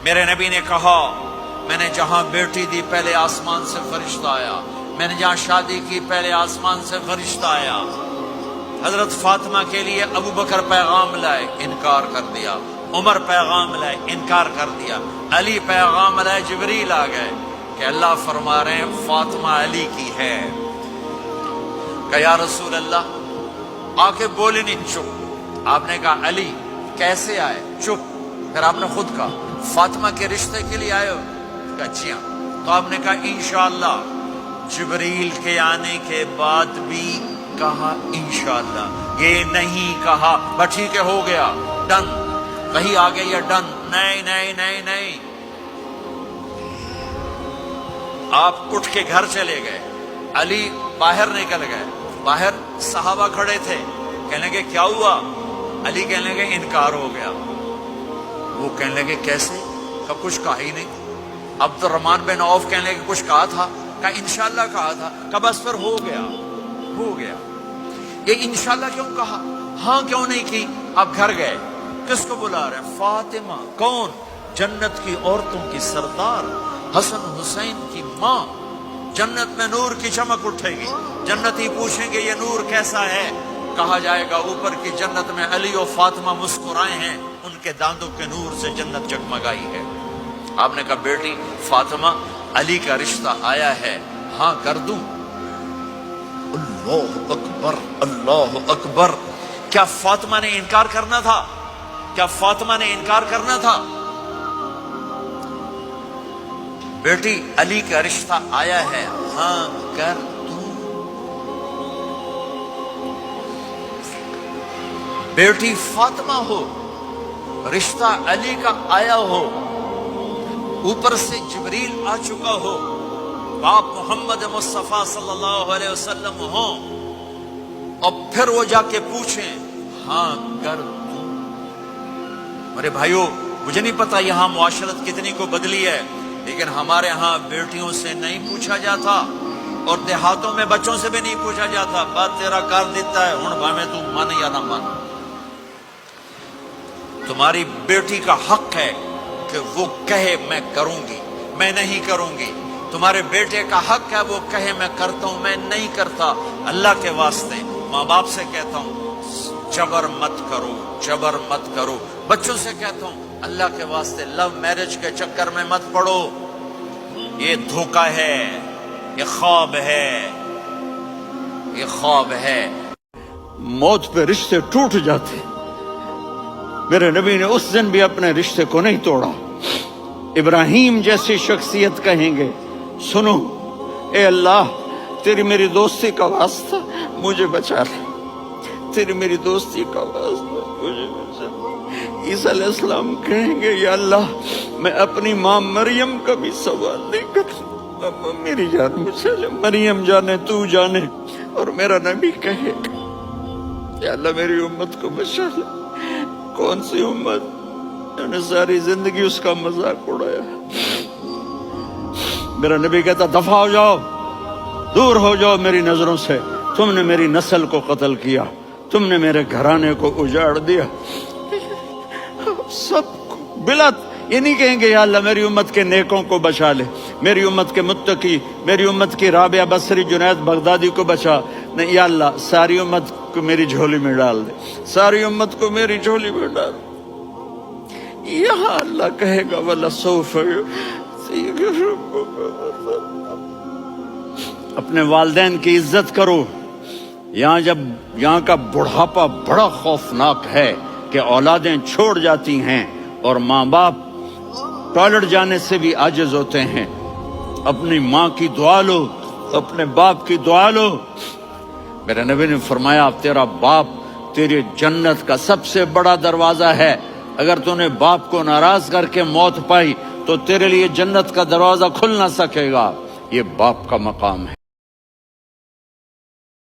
میرے نبی نے کہا میں نے جہاں بیٹی دی پہلے آسمان سے فرشتہ آیا، میں نے جہاں شادی کی پہلے آسمان سے فرشتہ آیا۔ حضرت فاطمہ کے لیے ابو بکر پیغام لائے، انکار کر دیا، عمر پیغام لائے، انکار کر دیا، علی پیغام لائے، جبریل آ گئے کہ اللہ فرما رہے ہیں فاطمہ علی کی ہے۔ کہ یا رسول اللہ آ کے بولے نہیں، چپ۔ آپ نے کہا علی کیسے آئے؟ چپ۔ پھر آپ نے خود کہا فاطمہ کے رشتے کے لیے آئے ہو؟ کہا جی ہاں۔ تو آپ نے کہا انشاءاللہ۔ جبریل کے آنے کے بعد بھی کہا انشاءاللہ، یہ نہیں کہا بس ٹھیک ہے ہو گیا ڈن، وہی آ گئی ہے ڈن، نہیں نہیں نہیں نہیں۔ آپ اٹھ کے گھر چلے گئے، علی باہر نکل گئے، باہر صحابہ کھڑے تھے، کہنے لگے کیا ہوا؟ علی کہنے لگے انکار ہو گیا۔ وہ کہنے لگے کیسے؟ کہا کچھ کہا ہی نہیں۔ عبد الرحمن بن عوف کہنے لگے کچھ کہا تھا؟ کہا انشاءاللہ کہا تھا۔ کہا بس پھر ہو گیا، ہو گیا۔ یہ انشاءاللہ کیوں کہا؟ ہاں کیوں نہیں کی؟ آپ گھر گئے، کس کو بلا رہے ہیں؟ فاطمہ۔ کون؟ جنت کی عورتوں کی سردار، حسن حسین کی ماں۔ جنت میں نور کی چمک اٹھے گی، جنتی پوچھیں گے یہ نور کیسا ہے؟ کہا جائے گا اوپر کی جنت میں علی و فاطمہ مسکرائے ہیں، ان کے دانتوں کے نور سے جنت جگمگائی ہے۔ آپ نے کہا بیٹی فاطمہ علی کا رشتہ آیا ہے، ہاں کر دوں؟ اللہ اکبر، اللہ اکبر۔ کیا فاطمہ نے انکار کرنا تھا؟ کیا فاطمہ نے انکار کرنا تھا؟ بیٹی علی کا رشتہ آیا ہے، ہاں کر دوں؟ بیٹی فاطمہ ہو، رشتہ علی کا آیا ہو، اوپر سے جبریل آ چکا ہو، باپ محمد مصطفیٰ صلی اللہ علیہ وسلم ہوں، اور پھر وہ جا کے پوچھیں ہاں کر دوں؟ میرے بھائیو مجھے نہیں پتا یہاں معاشرت کتنی کو بدلی ہے، لیکن ہمارے ہاں بیٹیوں سے نہیں پوچھا جاتا، اور دیہاتوں میں بچوں سے بھی نہیں پوچھا جاتا، بات تیرا کر دیتا ہے ہن بھاویں تو من یا نہ من۔ تمہاری بیٹی کا حق ہے کہ وہ کہے میں کروں گی، میں نہیں کروں گی۔ تمہارے بیٹے کا حق ہے وہ کہے میں کرتا ہوں، میں نہیں کرتا۔ اللہ کے واسطے ماں باپ سے کہتا ہوں جبر مت کرو، جبر مت کرو۔ بچوں سے کہتا ہوں اللہ کے واسطے لو میرج کے چکر میں مت پڑو، یہ دھوکہ ہے، یہ خواب ہے، یہ خواب ہے۔ موت پہ رشتے ٹوٹ جاتے، میرے نبی نے اس دن بھی اپنے رشتے کو نہیں توڑا۔ ابراہیم جیسی شخصیت کہیں گے سنو اے اللہ تیری میری دوستی کا واسطہ مجھے بچا لے، تیری میری دوستی کا واسطہ مجھے بچا لے۔ عیسیٰ علیہ السلام کہیں گے یا اللہ میں اپنی ماں مریم کا بھی سوال نہیں کروں، میری جان بچا لے، مریم جانے تو جانے۔ اور میرا نبی کہے یا اللہ میری امت کو بچا لے۔ کون سی امت؟ میں نے ساری زندگی اس کا مذاق اڑایا۔ میرا نبی کہتا دفع ہو جاؤ، دور ہو جاؤ میری نظروں سے، تم نے میری نسل کو قتل کیا، تم نے میرے گھرانے کو اجاڑ دیا۔ سب بلا یہ نہیں کہیں گے یا اللہ میری امت کے نیکوں کو بچا لے، میری امت کے متقی، میری امت کی رابعہ بصری جنید بغدادی کو بچا، نہیں یا اللہ ساری امت کو میری جھولی میں ڈال دے، ساری امت کو میری جھولی میں ڈال دے۔ یہاں اللہ کہے گا وَلَسَوْفَ اپنے والدین کی عزت کرو۔ یہاں جب یہاں کا بڑھاپا بڑا خوفناک ہے کہ اولادیں چھوڑ جاتی ہیں اور ماں باپ ٹوائلٹ جانے سے بھی عاجز ہوتے ہیں۔ اپنی ماں کی دعا لو، اپنے باپ کی دعا لو۔ میرے نبی نے فرمایا تیرا باپ تیری جنت کا سب سے بڑا دروازہ ہے، اگر تو نے باپ کو ناراض کر کے موت پائی تو تیرے لیے جنت کا دروازہ کھل نہ سکے گا۔ یہ باپ کا مقام ہے۔